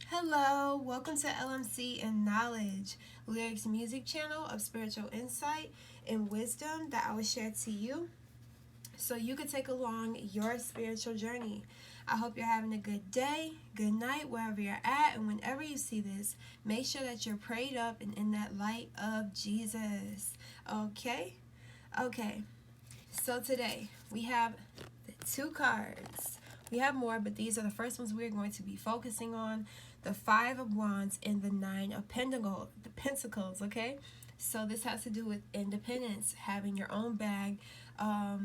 Hello, welcome to LMC and Knowledge, Lyrics Music Channel of spiritual insight and wisdom that I will share to you so you can take along your spiritual journey. I hope you're having a good day, good night, wherever you're at, and whenever you see this, make sure that you're prayed up and in that light of Jesus. Okay? Okay, so today we have two cards. We have more, but these are the first ones we're going to be focusing on. The Five of Wands and the Nine of Pentacles, okay? So this has to do with independence, having your own bag,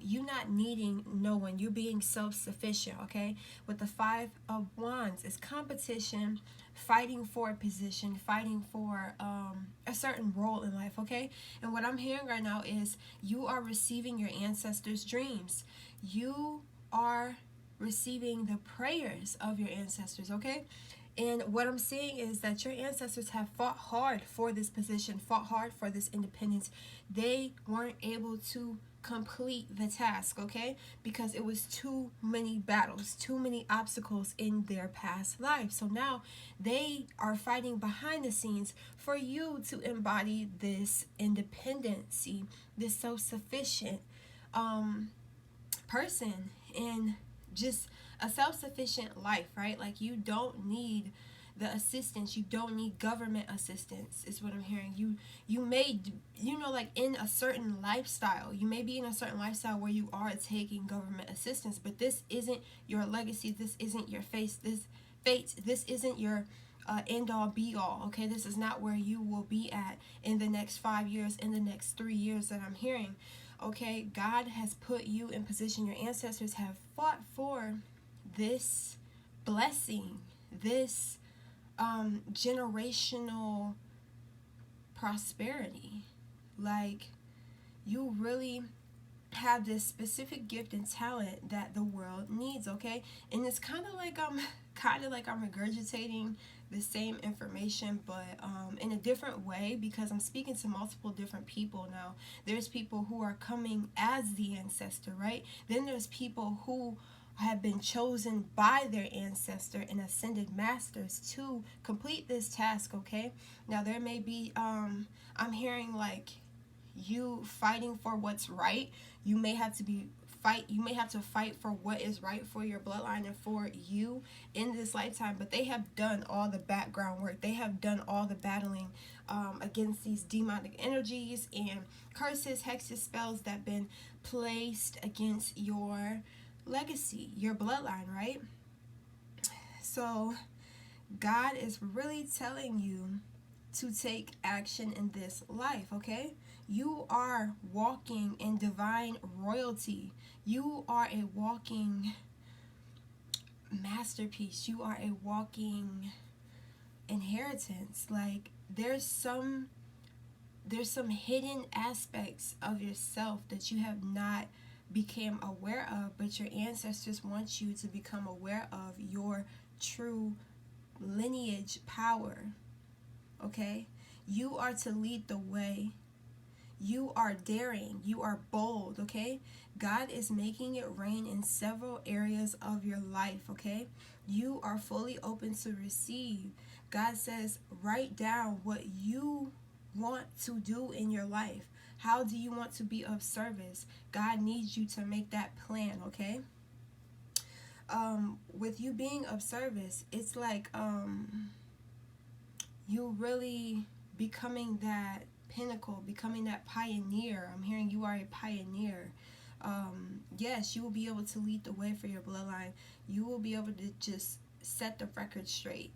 you not needing no one, you being self-sufficient, okay? With the Five of Wands, it's competition, fighting for a position, fighting for a certain role in life, okay? And what I'm hearing right now is you are receiving your ancestors' dreams. You are receiving the prayers of your ancestors, okay? And what I'm seeing is that your ancestors have fought hard for this position, fought hard for this independence. They weren't able to complete the task, okay? Because it was too many battles, too many obstacles in their past life. So now they are fighting behind the scenes for you to embody this independency, this self-sufficient person, and just a self-sufficient life, right? Like you don't need the assistance, you don't need government assistance is what I'm hearing. You may, like in a certain lifestyle, you may be in a certain lifestyle where you are taking government assistance, but this isn't your legacy, this isn't your fate, this isn't your end all be all, okay? This is not where you will be at in the next 5 years, in the next 3 years that I'm hearing. Okay, God has put you in position. Your ancestors have fought for this blessing, this generational prosperity. Like, you really have this specific gift and talent that the world needs, okay? And it's kind of like I'm regurgitating the same information, but in a different way, because I'm speaking to multiple different people now. There's people who are coming as the ancestor, right? Then there's people who have been chosen by their ancestor and ascended masters to complete this task, okay? Now there may be I'm hearing like you fighting for what's right. You may have to fight for what is right for your bloodline and for you in this lifetime, but they have done all the background work. They have done all the battling against these demonic energies and curses, hexes, spells that have been placed against your legacy, your bloodline, right? So God is really telling you to take action in this life, okay? You are walking in divine royalty. You are a walking masterpiece. You are a walking inheritance. Like there's some hidden aspects of yourself that you have not become aware of, but your ancestors want you to become aware of your true lineage power. Okay? You are to lead the way. You are daring. You are bold, okay? God is making it rain in several areas of your life, okay? You are fully open to receive. God says, write down what you want to do in your life. How do you want to be of service? God needs you to make that plan, okay? With you being of service, it's like you really becoming that pinnacle, becoming that pioneer. I'm hearing you are a pioneer. Yes, you will be able to lead the way for your bloodline. You will be able to just set the record straight.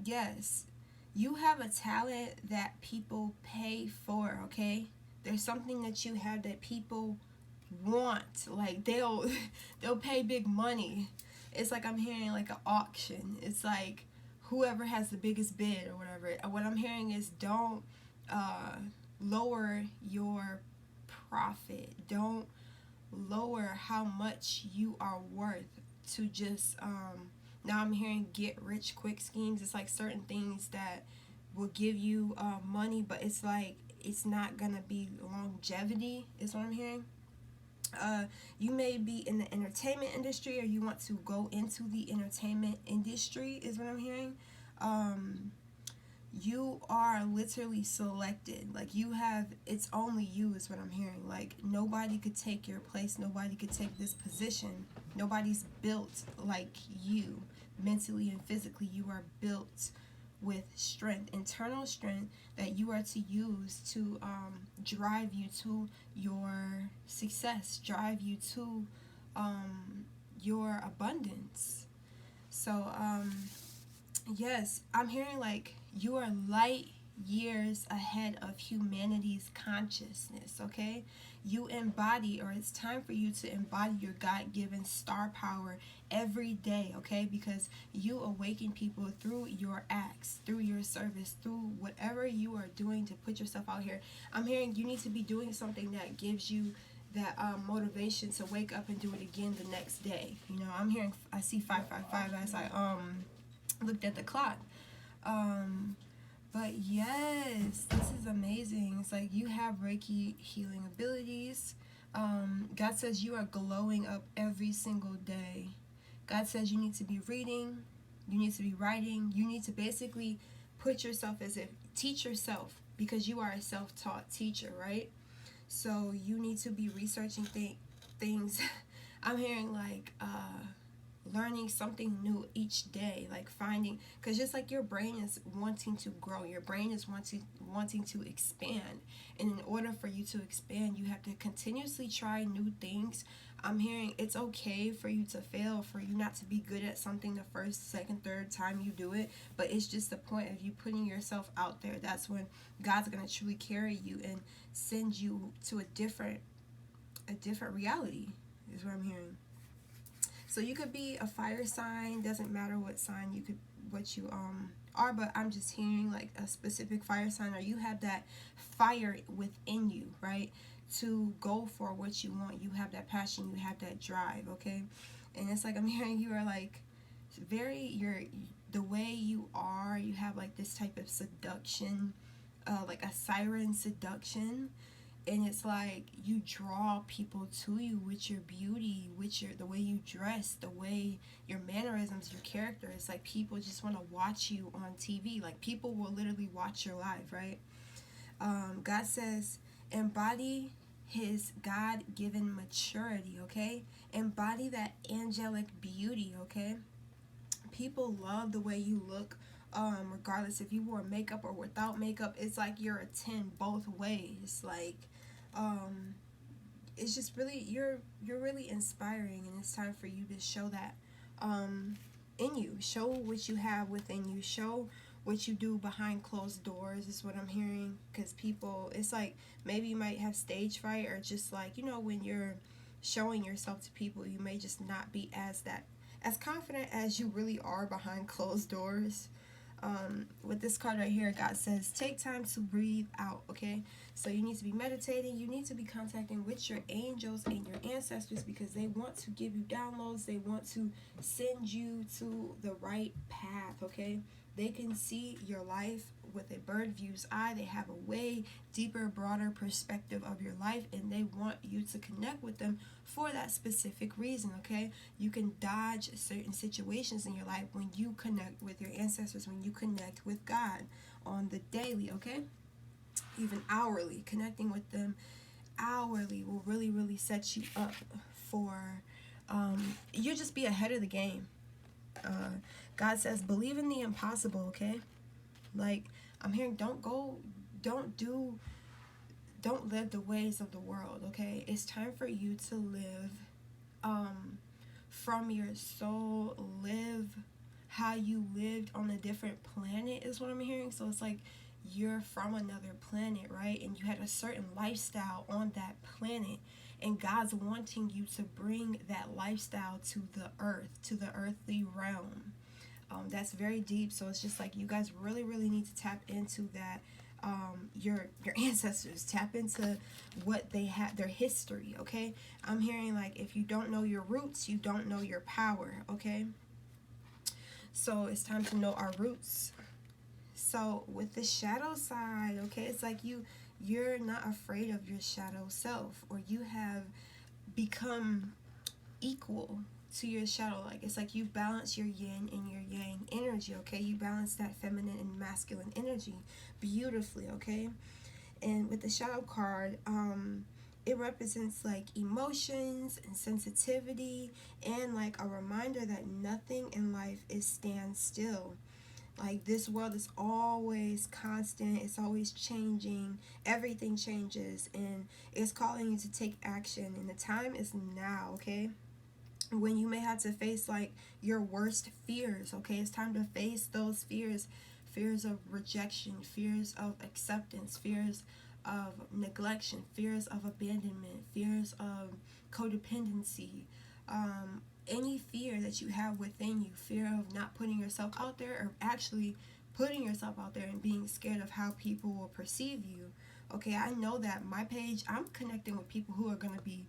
Yes, you have a talent that people pay for, okay? There's something that you have that people want. Like they'll pay big money. It's like I'm hearing like an auction. It's like whoever has the biggest bid or whatever. What I'm hearing is don't lower your profit. Don't lower how much you are worth to just now I'm hearing get rich quick schemes. It's like certain things that will give you money, but it's like it's not gonna be longevity is what I'm hearing. You may be in the entertainment industry, or you want to go into the entertainment industry, is what I'm hearing. Um, you are literally selected. Like, you have, it's only you, is what I'm hearing. Like, nobody could take your place, nobody could take this position. Nobody's built like you. Mentally and physically, you are built with strength, internal strength, that you are to use to drive you to your success, drive you to your abundance. So yes, I'm hearing like you are light years ahead of humanity's consciousness, okay? You embody, or it's time for you to embody your God given star power every day, okay? Because you awaken people through your acts, through your service, through whatever you are doing to put yourself out here. I'm hearing you need to be doing something that gives you that motivation to wake up and do it again the next day. You know, I'm hearing, I see 555 as I looked at the clock. Um, but yes, this is amazing. It's like you have Reiki healing abilities. God says you are glowing up every single day. God says you need to be reading, you need to be writing, you need to basically put yourself as if teach yourself, because you are a self-taught teacher, right? So you need to be researching things. I'm hearing like learning something new each day, like finding, because just like your brain is wanting to grow, your brain is wanting to expand, and in order for you to expand, you have to continuously try new things. I'm hearing it's okay for you to fail, for you not to be good at something the first, second, third time you do it, but it's just the point of you putting yourself out there. That's when God's going to truly carry you and send you to a different reality, is what I'm hearing. So you could be a fire sign, doesn't matter what sign you could, what you are, but I'm just hearing like a specific fire sign, or you have that fire within you, right? To go for what you want. You have that passion, you have that drive, okay? And it's like I'm hearing you are like you're the way you are, you have like this type of seduction, like a siren seduction, and it's like you draw people to you with your beauty, with your the way you dress, the way your mannerisms, your character. It's like people just want to watch you on TV. Like people will literally watch your life, right? God says embody his God-given maturity, okay? Embody that angelic beauty, okay? People love the way you look, regardless if you wore makeup or without makeup. It's like you're a 10 both ways. Like um, it's just really you're really inspiring, and it's time for you to show that in you. Show what you have within you. Show what you do behind closed doors, is what I'm hearing. Because people, it's like maybe you might have stage fright, or just like, you know, when you're showing yourself to people, you may just not be as confident as you really are behind closed doors. With this card right here, God says, take time to breathe out, okay? So you need to be meditating. You need to be contacting with your angels and your ancestors, because they want to give you downloads. They want to send you to the right path, okay? They can see your life with a bird view's eye. They have a way deeper, broader perspective of your life, and they want you to connect with them for that specific reason, okay? You can dodge certain situations in your life when you connect with your ancestors, when you connect with God on the daily, okay? Even hourly. Connecting with them hourly will really, really set you up for, you'll just be ahead of the game. God says, believe in the impossible, okay? Like, I'm hearing, don't live the ways of the world, okay? It's time for you to live from your soul, live how you lived on a different planet, is what I'm hearing. So it's like you're from another planet, right? And you had a certain lifestyle on that planet, and God's wanting you to bring that lifestyle to the earth, to the earthly realm. That's very deep. So it's just like you guys really, really need to tap into that. Your ancestors, tap into what they had, their history, okay? I'm hearing like if you don't know your roots, you don't know your power, okay? So it's time to know our roots. So with the shadow side, okay, it's like you're not afraid of your shadow self, or you have become equal to your shadow. Like, it's like you balance your yin and your yang energy, okay? You balance that feminine and masculine energy beautifully, okay? And with the shadow card, it represents like emotions and sensitivity, and like a reminder that nothing in life is stand still. Like, this world is always constant, it's always changing, everything changes, and it's calling you to take action, and the time is now, okay? When you may have to face like your worst fears, okay? It's time to face those fears. Fears of rejection, fears of acceptance, fears of neglection, fears of abandonment, fears of codependency, any fear that you have within you, fear of not putting yourself out there, or actually putting yourself out there and being scared of how people will perceive you. Okay, I know that my page, I'm connecting with people who are going to be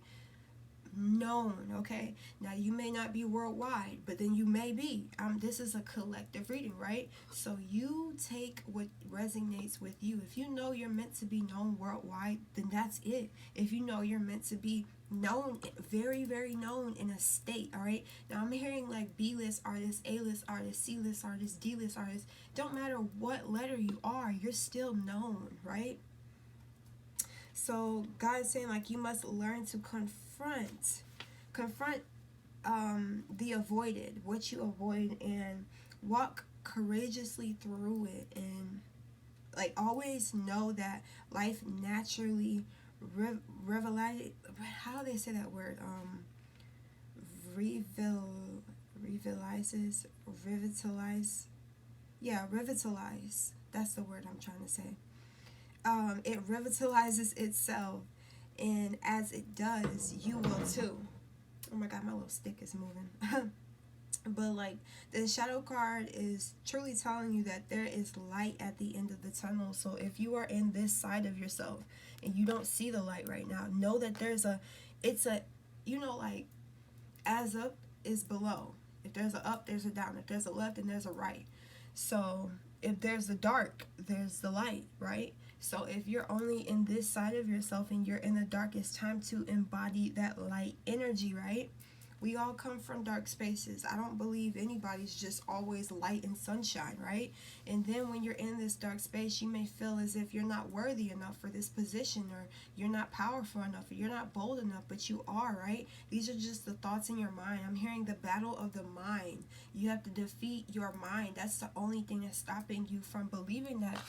known, okay? Now, you may not be worldwide, but then you may be. This is a collective reading, right? So you take what resonates with you. If you know you're meant to be known worldwide, then that's it. If you know you're meant to be known, very, very known in a state, all right? Now, I'm hearing like B-list artists, A-list artists, C-list artists, D-list artists. Don't matter what letter you are, you're still known, right? So God is saying like you must learn to confront the avoided, what you avoid, and walk courageously through it, and like always know that life naturally revitalizes. How do they say that word? Revitalizes, revitalize. Yeah, revitalize. That's the word I'm trying to say. It revitalizes itself, and as it does, you will too. Oh my god, my little stick is moving. But like, the shadow card is truly telling you that there is light at the end of the tunnel. So if you are in this side of yourself and you don't see the light right now, know that it's a, like, as up is below. If there's a up, there's a down. If there's a left, and there's a right. So if there's the dark, there's the light, right? So if you're only in this side of yourself and you're in the dark, it's time to embody that light energy, right? We all come from dark spaces. I don't believe anybody's just always light and sunshine, right? And then when you're in this dark space, you may feel as if you're not worthy enough for this position, or you're not powerful enough, or you're not bold enough, but you are, right? These are just the thoughts in your mind. I'm hearing the battle of the mind. You have to defeat your mind. That's the only thing that's stopping you from believing that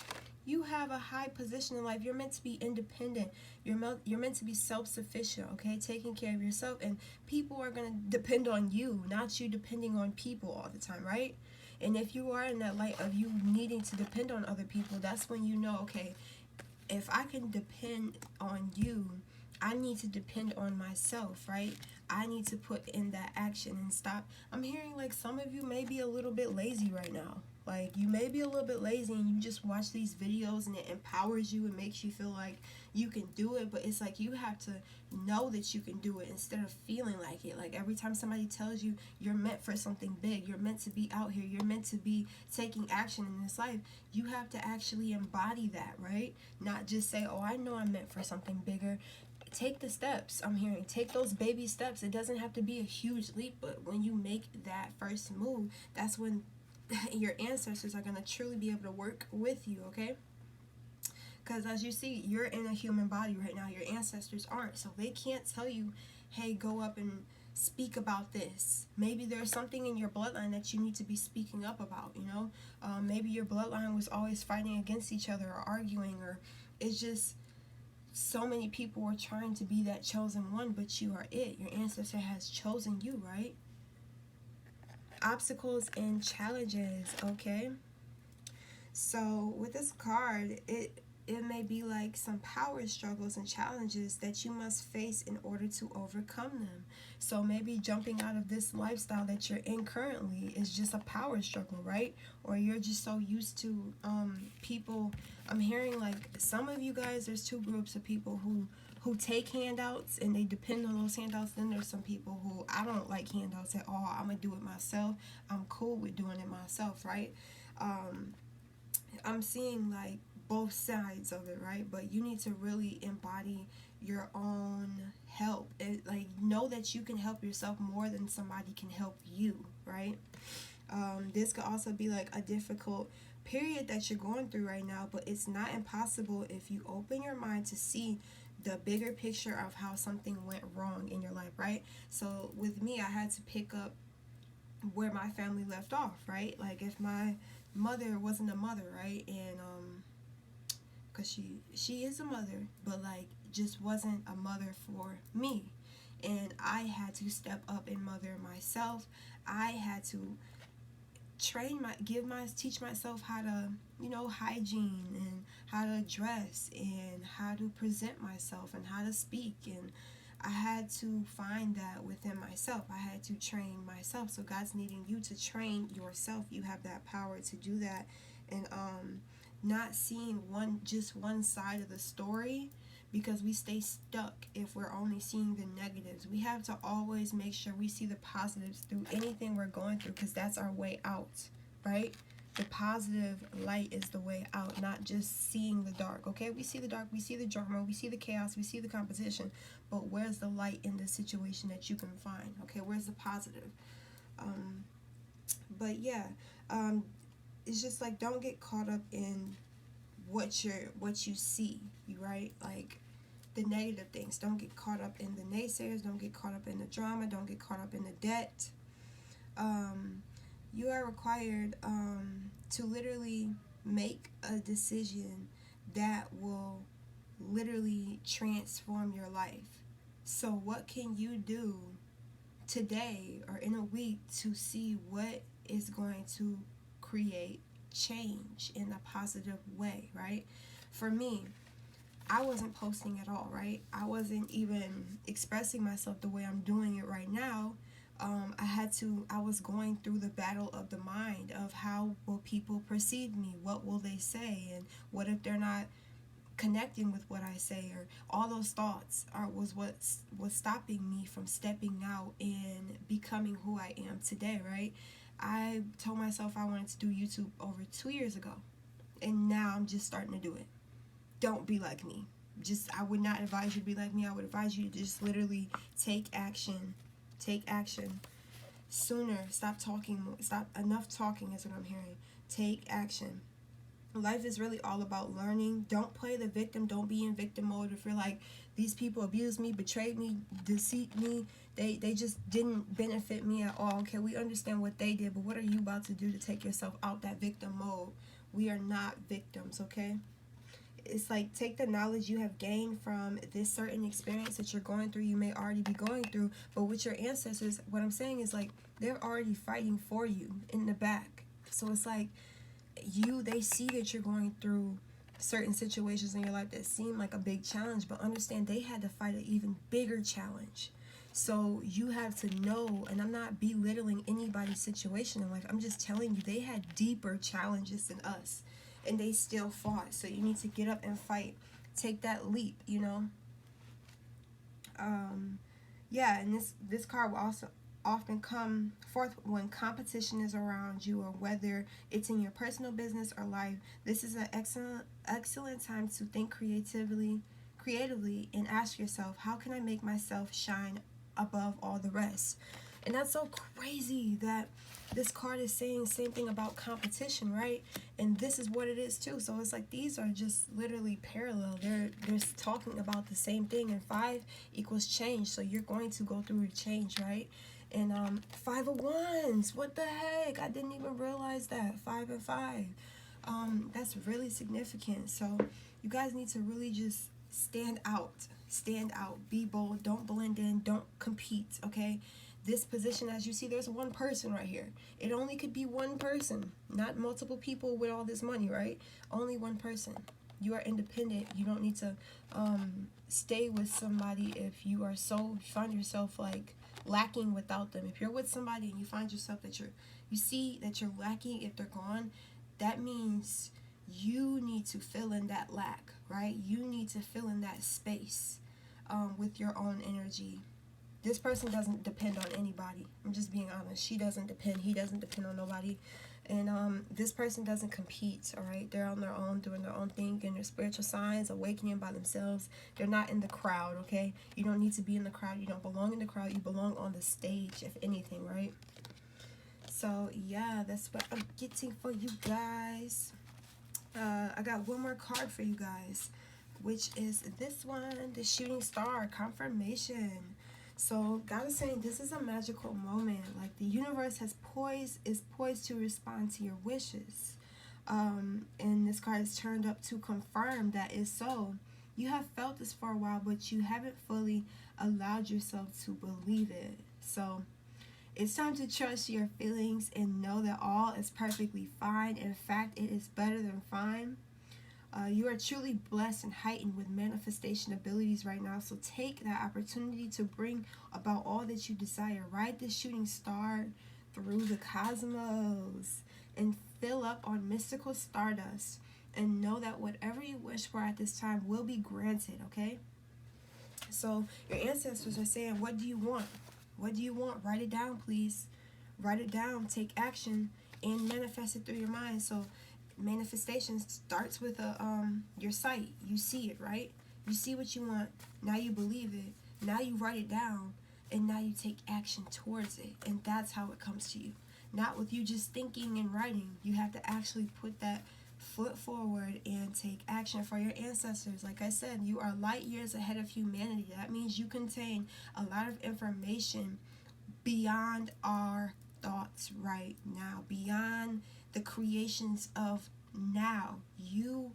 you have a high position in life. You're meant to be independent. You're meant to be self-sufficient, okay? Taking care of yourself. And people are going to depend on you, not you depending on people all the time, right? And if you are in that light of you needing to depend on other people, that's when you know, okay, if I can depend on you, I need to depend on myself, right? I need to put in that action and stop. I'm hearing like some of you may be a little bit lazy right now. Like, you may be a little bit lazy and you just watch these videos and it empowers you and makes you feel like you can do it. But it's like you have to know that you can do it instead of feeling like it. Like, every time somebody tells you you're meant for something big, you're meant to be out here, you're meant to be taking action in this life, you have to actually embody that, right? Not just say, oh, I know I'm meant for something bigger. Take the steps. I'm hearing take those baby steps. It doesn't have to be a huge leap, but when you make that first move, that's when your ancestors are going to truly be able to work with you, okay? Because as you see, you're in a human body right now. Your ancestors aren't, so they can't tell you, hey, go up and speak about this. Maybe there's something in your bloodline that you need to be speaking up about, you know? Maybe your bloodline was always fighting against each other or arguing, or it's just so many people are trying to be that chosen one, but you are it. Your ancestor has chosen you, right? Obstacles and challenges, okay? So with this card, it may be like some power struggles and challenges that you must face in order to overcome them. So maybe jumping out of this lifestyle that you're in currently is just a power struggle, right? Or you're just so used to people. I'm hearing like some of you guys, there's two groups of people who take handouts and they depend on those handouts. Then there's some people who, I don't like handouts at all. I'm gonna do it myself. I'm cool with doing it myself, right? I'm seeing like both sides of it, right? But you need to really embody your own help. Like, know that you can help yourself more than somebody can help you, right? This could also be like a difficult period that you're going through right now, but it's not impossible if you open your mind to see the bigger picture of how something went wrong in your life, right? So with me, I had to pick up where my family left off, right? Like, if my mother wasn't a mother, right? And because she is a mother, but like just wasn't a mother for me, and I had to step up and mother myself. I had to teach myself how to, hygiene, and how to dress, and how to present myself, and how to speak. And I had to find that within myself. I had to train myself. So God's needing you to train yourself. You have that power to do that. And not seeing one side of the story, because we stay stuck if we're only seeing the negatives. We have to always make sure we see the positives through anything we're going through, because that's our way out, right? The positive light is the way out, not just seeing the dark, okay? We see the dark, we see the drama, we see the chaos, we see the competition, but where's the light in the situation that you can find, okay? Where's the positive? But yeah, it's just like, don't get caught up in what you see, right? Like, the negative things. Don't get caught up in the naysayers. Don't get caught up in the drama. Don't get caught up in the debt. You are required to literally make a decision that will literally transform your life. So what can you do today or in a week to see what is going to create change in a positive way, right? For me, I wasn't posting at all, right? I wasn't even expressing myself the way I'm doing it right now. I was going through the battle of the mind of how will people perceive me? What will they say? And what if they're not connecting with what I say? Or all those thoughts was what was stopping me from stepping out and becoming who I am today, right? I told myself I wanted to do YouTube over 2 years ago, and now I'm just starting to do it. Don't be like me. I would not advise you to be like me. I would advise you to just literally take action. Take action sooner. Stop talking. Enough talking is what I'm hearing. Take action. Life is really all about learning. Don't play the victim. Don't be in victim mode. If you're like, these people abused me, betrayed me, deceived me, they just didn't benefit me at all. Okay, we understand what they did, but what are you about to do to take yourself out that victim mode? We are not victims, okay? It's like, take the knowledge you have gained from this certain experience that you're going through. You may already be going through, but with your ancestors, what I'm saying is, like, they're already fighting for you in the back. So it's like, they see that you're going through certain situations in your life that seem like a big challenge, but understand they had to fight an even bigger challenge. So you have to know, and I'm not belittling anybody's situation in life, I'm just telling you, they had deeper challenges than us, and they still fought. So you need to get up and fight. Take that leap, Yeah, and this card will also often come forth when competition is around you, or whether it's in your personal business or life. This is an excellent time to think creatively, and ask yourself, how can I make myself shine above all the rest? And that's so crazy that this card is saying the same thing about competition, right? And this is what it is too. So it's like, these are just literally parallel. They're talking about the same thing. And 5 equals change. So you're going to go through a change, right? And 5 of Wands. What the heck? I didn't even realize that. 5 and 5. That's really significant. So you guys need to really just stand out. Stand out. Be bold. Don't blend in. Don't compete, okay? This position, as you see, there's one person right here. It only could be one person, not multiple people with all this money, right? Only one person. You are independent. You don't need to stay with somebody if you find yourself like lacking without them. If you're with somebody and you find yourself that you see that you're lacking if they're gone, that means you need to fill in that lack, right? You need to fill in that space with your own energy. This person doesn't depend on anybody. I'm just being honest. She doesn't depend. He doesn't depend on nobody. And this person doesn't compete, all right? They're on their own, doing their own thing, getting their spiritual signs, awakening by themselves. They're not in the crowd, okay? You don't need to be in the crowd. You don't belong in the crowd. You belong on the stage, if anything, right? So, yeah, that's what I'm getting for you guys. I got one more card for you guys, which is this one, the Shooting Star Confirmation. So God is saying this is a magical moment. Like the universe is poised to respond to your wishes. And this card is turned up to confirm that is so. You have felt this for a while, but you haven't fully allowed yourself to believe it. So it's time to trust your feelings and know that all is perfectly fine. In fact, it is better than fine. You are truly blessed and heightened with manifestation abilities right now. So take that opportunity to bring about all that you desire. Ride this shooting star through the cosmos and fill up on mystical stardust. And know that whatever you wish for at this time will be granted, okay? So your ancestors are saying, what do you want? What do you want? Write it down, please. Write it down. Take action and manifest it through your mind. So manifestation starts with your sight. You see it, right? You see what you want. Now you believe it. Now you write it down, and now you take action towards it. And that's how it comes to you. Not with you just thinking and writing. You have to actually put that foot forward and take action for your ancestors. Like I said, you are light years ahead of humanity. That means you contain a lot of information beyond our thoughts right now, beyond the creations of now. You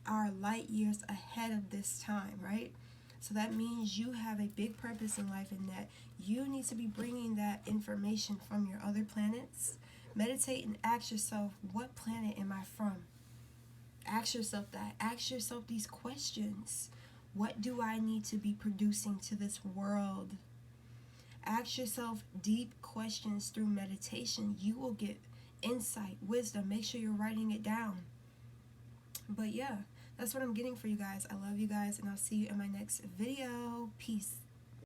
are light years ahead of this time, right? So that means you have a big purpose in life, and that you need to be bringing that information from your other planets. Meditate and ask yourself, what planet am I from? Ask yourself that. Ask yourself these questions. What do I need to be producing to this world? Ask yourself deep questions through meditation. You will get insight, wisdom. Make sure you're writing it down. But yeah, that's what I'm getting for you guys. I love you guys, and I'll see you in my next video. Peace.